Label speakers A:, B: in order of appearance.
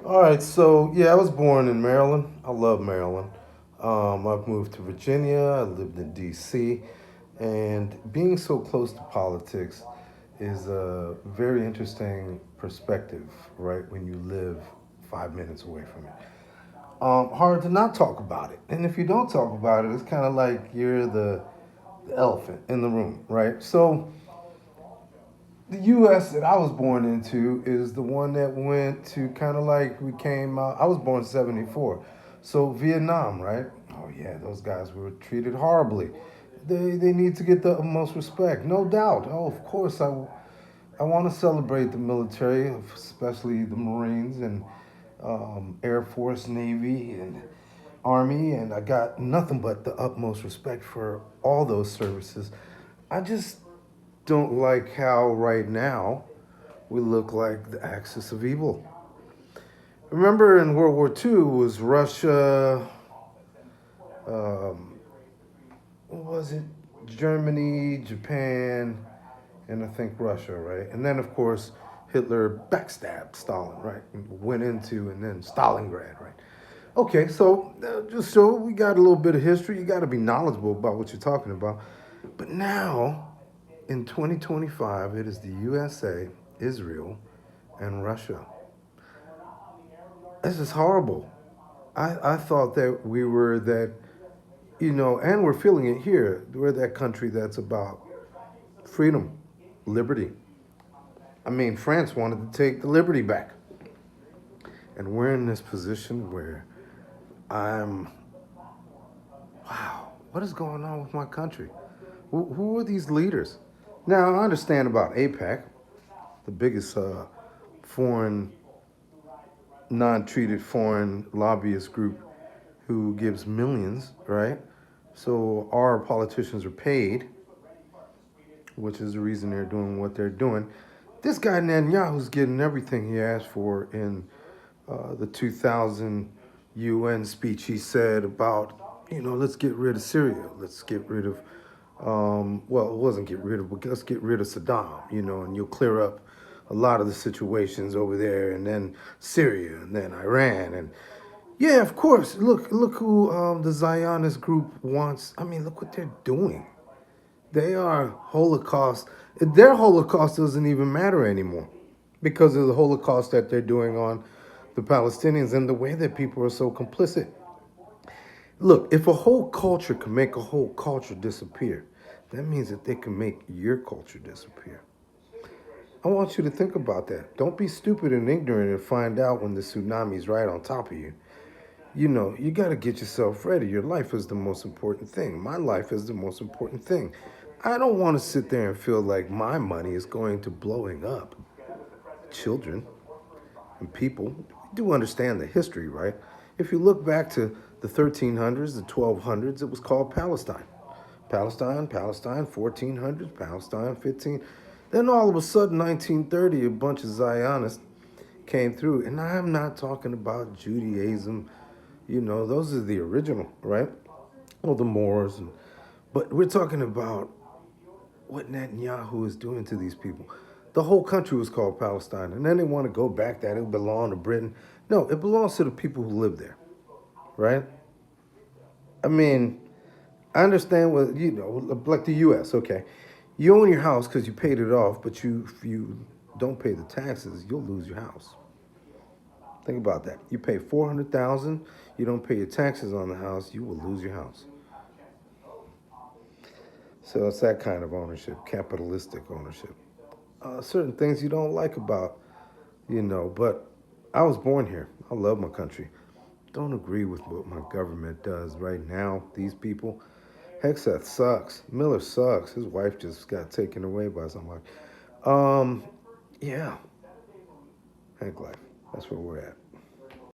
A: All right, so yeah, I was born in Maryland. I love Maryland. I've moved to Virginia. I lived in D.C. And being so close to politics is a very interesting perspective, right? When you live 5 minutes away from it. Hard to not talk about it. And if you don't talk about it, it's kind of like you're the elephant in the room, right? So the U.S. that I was born into is the one that went to kind of like we came out. I was born in '74, so Vietnam, right? Oh yeah, those guys were treated horribly. They need to get the utmost respect, no doubt. Oh, of course, I want to celebrate the military, especially the Marines and Air Force, Navy, and Army, and I got nothing but the utmost respect for all those services. I just don't like how right now we look like the axis of evil. Remember in World War II was Russia, um, what was it? Germany, Japan, and I think Russia, right? And then of course Hitler backstabbed Stalin, right? And went into and then Stalingrad, right? Okay, so just so we got a little bit of history, you got to be knowledgeable about what you're talking about. But now in 2025, it is the USA, Israel, and Russia. This is horrible. I thought that we were that, and we're feeling it here. We're that country that's about freedom, liberty. I mean, France wanted to take the liberty back. And we're in this position where I'm, wow, what is going on with my country? Who are these leaders? Now, I understand about APAC, the biggest foreign, non-treated foreign lobbyist group who gives millions, right? So our politicians are paid, which is the reason they're doing what they're doing. This guy Netanyahu's getting everything he asked for in the 2000 UN speech. He said about, let's get rid of Syria. Let's get rid of, well, it wasn't get rid of, but let's get rid of Saddam, and you'll clear up a lot of the situations over there, and then Syria, and then Iran, and yeah, of course. Look who the Zionist group wants. I mean, look what they're doing. They are Holocaust. Their Holocaust doesn't even matter anymore because of the Holocaust that they're doing on the Palestinians and the way that people are so complicit. Look, if a whole culture can make a whole culture disappear, that means that they can make your culture disappear. I want you to think about that. Don't be stupid and ignorant and find out when the tsunami's right on top of you. You got to get yourself ready. Your life is the most important thing. My life is the most important thing. I don't want to sit there and feel like my money is going to blowing up children and people. We do understand the history, right? If you look back to the 1300s, the 1200s, it was called Palestine. Palestine, 1400s, Palestine, 15. Then all of a sudden, 1930, a bunch of Zionists came through. And I'm not talking about Judaism. Those are the original, right? Well, the Moors. But we're talking about what Netanyahu is doing to these people. The whole country was called Palestine. And then they want to go back that it belonged to Britain. No, it belongs to the people who live there, right? I mean, I understand what, like the U.S., okay. You own your house because you paid it off, but if you don't pay the taxes, you'll lose your house. Think about that. You pay $400,000, you don't pay your taxes on the house, you will lose your house. So it's that kind of ownership, capitalistic ownership. Certain things you don't like about, but I was born here. I love my country. Don't agree with what my government does right now. These people, Hexeth sucks. Miller sucks. His wife just got taken away by somebody. Yeah, Hank life. That's where we're at.